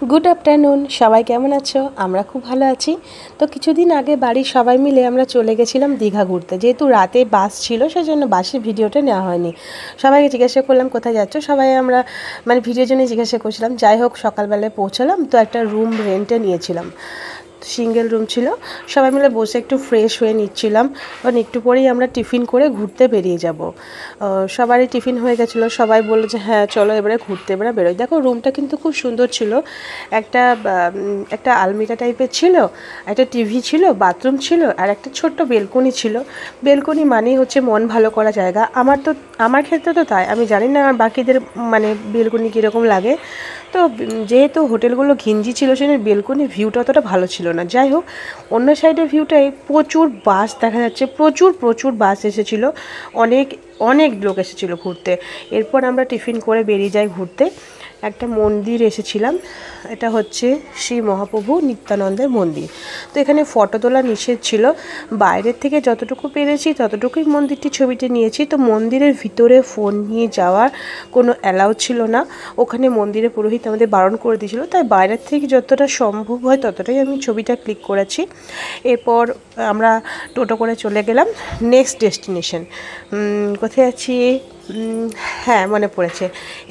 Good afternoon सबाई केमन आछो। आमरा खूब भालो आछि। तो किछुदिन आगे बाड़ीर सबाई मिले आमरा चले गेछिलाम दीघा घुरते, जेहेतु राते बास छिलो सेजोन्नो बासेर भिडियोटा नेওয়া হয়নি। सबाইके जिज्ञासा करलाम कोथाय जाচ্ছো, सबाई आमरा माने भिडियोर जोन्नो जिज्ञासा करछिलाम। যাই হোক সকালবেলায় পৌঁছালাম, তো একটা রুম রেন্টে নিয়েছিলাম, সিঙ্গেল রুম ছিল। সবাই মিলে বসে একটু ফ্রেশ হয়ে নিচ্ছিলাম, কারণ একটু পরেই আমরা টিফিন করে ঘুরতে বেরিয়ে যাব। সবারই টিফিন হয়ে গেছিলো, সবাই বললো যে হ্যাঁ চলো এবারে ঘুরতে এবারে বেরোই। দেখো রুমটা কিন্তু খুব সুন্দর ছিল, একটা একটা আলমিরা টাইপের ছিল, একটা টিভি ছিল, বাথরুম ছিল, আর একটা ছোট্ট বেলকনি ছিল। বেলকনি মানেই হচ্ছে মন ভালো করা জায়গা। আমার ক্ষেত্রে তো তাই, আমি জানি না আর বাকিদের মানে বেলকনি কীরকম লাগে। তো যেহেতু হোটেলগুলো ঘিঞ্জি ছিল সেখানে বেলকনি ভিউটা অতটা ভালো ছিল না। যাই হোক, অন্য সাইডের ভিউটায় প্রচুর বাস দেখা যাচ্ছে, প্রচুর বাস এসেছিলো, অনেক লোক এসেছিলো ঘুরতে। এরপর আমরা টিফিন করে বেরিয়ে যাই ঘুরতে। একটা মন্দির এসেছিলাম, এটা হচ্ছে শ্রী মহাপ্রভু নিত্যানন্দের মন্দির। তো এখানে ফটো তোলা নিষেধ ছিল, বাইরের থেকে যতটুকু পেরেছি ততটুকুই মন্দিরটি ছবিতে নিয়েছি। তো মন্দিরের ভিতরে ফোন নিয়ে যাওয়ার কোনো অ্যালাউ ছিল না, ওখানে মন্দিরে পুরোহিত আমাদের বারণ করে দিয়েছিল। তাই বাইরের থেকে যতটা সম্ভব হয় ততটাই আমি ছবিটা ক্লিক করেছি। এরপর আমরা টোটো করে চলে গেলাম নেক্সট ডেস্টিনেশন। কোথায় আছি, হ্যাঁ মনে পড়েছে।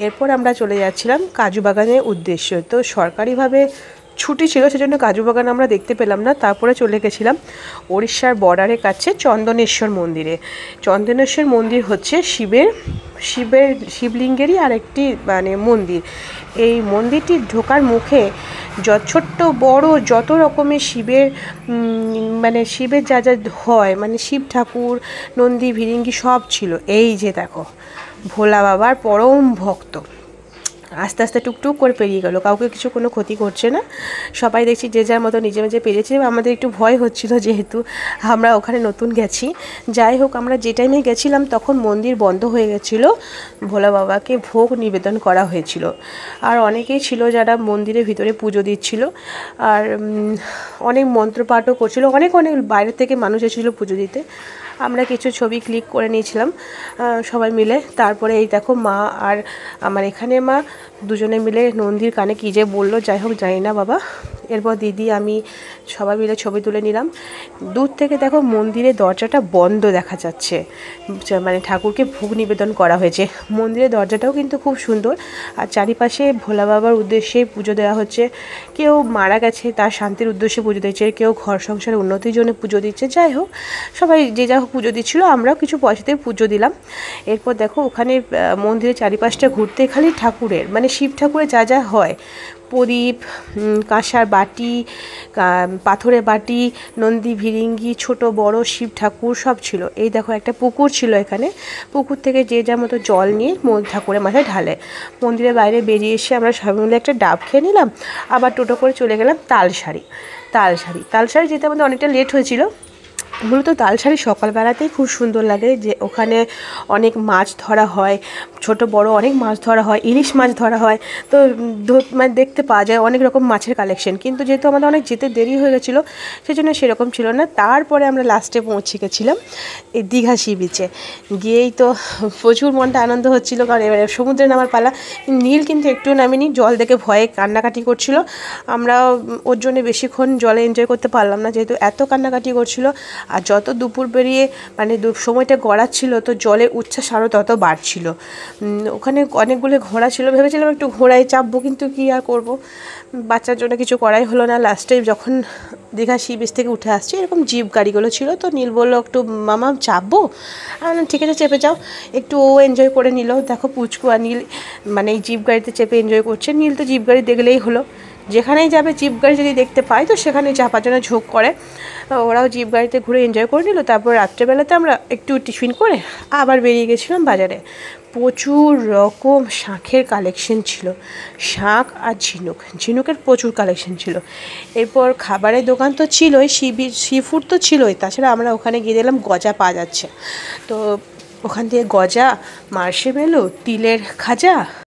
এরপর আমরা চলে যাচ্ছিলাম কাজু বাগানের উদ্দেশ্যে। তো সরকারিভাবে ছুটি ছিল সেজন্য কাজু বাগান আমরা দেখতে পেলাম না। তারপরে চলে গেছিলাম ওড়িশার বর্ডারের কাছে চন্দনেশ্বর মন্দিরে। চন্দনেশ্বর মন্দির হচ্ছে শিবলিঙ্গেরই আরেকটি মানে মন্দির। এই মন্দিরটি ঢোকার মুখে ছোট্ট বড় যত রকমের শিবের মানে শিবের যা যা হয়, মানে শিব ঠাকুর, নন্দী, ভিরিঙ্গি সব ছিল। এই যে দেখো, ভোলা বাবার পরম ভক্ত আস্তে আস্তে টুকটুক করে পেরিয়ে গেল, কাউকে কিছু কোনো ক্ষতি করছে না। সবাই দেখছি যে যার মতো নিজে নিজে পেরিয়েছে। আমাদের একটু ভয় হচ্ছিল যেহেতু আমরা ওখানে নতুন গেছি। যাই হোক, আমরা যে টাইমে গেছিলাম তখন মন্দির বন্ধ হয়ে গেছিলো, ভোলা বাবাকে ভোগ নিবেদন করা হয়েছিল। আর অনেকেই ছিল যারা মন্দিরের ভিতরে পুজো দিচ্ছিল, আর অনেক মন্ত্রপাঠও করছিল, অনেক বাইরে থেকে মানুষ এসেছিলো পুজো দিতে। আমরা কিছু ছবি ক্লিক করে নিয়েছিলাম সবাই মিলে। তারপরে এই দেখো মা আর আমার এখানে মা দুজনে মিলে নন্দীর কানে কী যে বললো, যাই হোক জানি না বাবা। এরপর দিদি আমি সবাই মিলে ছবি তুলে নিলাম। দূর থেকে দেখো মন্দিরের দরজাটা বন্ধ দেখা যাচ্ছে, মানে ঠাকুরকে ভোগ নিবেদন করা হয়েছে। মন্দিরের দরজাটাও কিন্তু খুব সুন্দর, আর চারিপাশে ভোলা বাবার উদ্দেশ্যে পুজো দেওয়া হচ্ছে। কেউ মারা গেছে তার শান্তির উদ্দেশ্যে পুজো দিচ্ছে, কেউ ঘর সংসারের উন্নতির জন্য পুজো দিচ্ছে। যাই হোক, সবাই যে যা হোক পুজো দিচ্ছিলো, আমরাও কিছু পয়সাতে পুজো দিলাম। এরপর দেখো ওখানে মন্দিরের চারিপাশটা ঘুরতে খালি ঠাকুরের মানে শিব ঠাকুরের যা যা হয়, প্রদীপ, কাঁসার বাটি, পাথরের বাটি, নন্দী, ভিরিঙ্গি, ছোট বড় শিব ঠাকুর সব ছিল। এই দেখো একটা পুকুর ছিল এখানে, পুকুর থেকে যে যার মতো জল নিয়ে ঠাকুরের মাথায় ঢালে। মন্দিরের বাইরে বেরিয়ে এসে আমরা সবাই মিলে একটা ডাব খেয়ে নিলাম, আবার টোটো করে চলে গেলাম তালসারি যেতে আমাদের অনেকটা লেট হয়েছিল। মূলত তালসারি সকালবেলাতেই খুব সুন্দর লাগে, যে ওখানে অনেক মাছ ধরা হয়, ছোট বড় অনেক মাছ ধরা হয়, ইলিশ মাছ ধরা হয়। তো মানে দেখতে পাওয়া যায় অনেক রকম মাছের কালেকশন। কিন্তু যেহেতু আমাদের অনেক যেতে দেরি হয়ে গেছিলো সেজন্য সেরকম ছিল না। তারপরে আমরা লাস্টে পৌঁছে গেছিলাম এই দীঘা সি বিচে। গিয়েই তো প্রচুর মনটা আনন্দ হচ্ছিলো, কারণ এবারে সমুদ্রে নামার পালা। নীল কিন্তু একটুও নামেনি, জল দেখে ভয়ে কান্নাকাটি করছিল। আমরা ওর জন্য বেশিক্ষণ জলে এনজয় করতে পারলাম না, যেহেতু এত কান্নাকাটি করছিল। আর যত দুপুর বেরিয়ে মানে সময়টা গড়াচ্ছিল, তো জলের উচ্ছ্বাস আরও তত বাড়ছিল। ওখানে অনেকগুলো ঘোড়া ছিল, ভেবেছিলাম একটু ঘোড়ায় চাপবো, কিন্তু কী আর করবো, বাচ্চার জন্য কিছু করাই হলো না। লাস্টে যখন দীঘা সি বিচ থেকে উঠে আসছি, এরকম জিপ গাড়িগুলো ছিল, তো নীল বললো একটু মামা চাপবো। ঠিক আছে চেপে যাও। একটু ও এনজয় করে নিল। দেখো পুচকু আর নীল মানে এই জিপ গাড়িতে চেপে এনজয় করছে। নীল তো জিপ গাড়ি দেখলেই হলো, যেখানেই যাবে জিপ গাড়ি যদি দেখতে পায় তো সেখানেই চাপার জন্য ঝোঁক করে। ওরাও জিপ গাড়িতে ঘুরে এনজয় করে নিল। তারপর রাত্রেবেলাতে আমরা একটু টিফিন করে আবার বেরিয়ে গেছিলাম বাজারে। প্রচুর রকম শাঁখের কালেকশন ছিল, শাঁখ আর ঝিনুকের প্রচুর কালেকশন ছিল। এরপর খাবারের দোকান তো ছিলই, সি ফুড তো ছিলই, তাছাড়া আমরা ওখানে গিয়ে দেখলাম গজা পাওয়া যাচ্ছে। তো ওখান থেকে গজা, মার্শমেলো, তিলের খাজা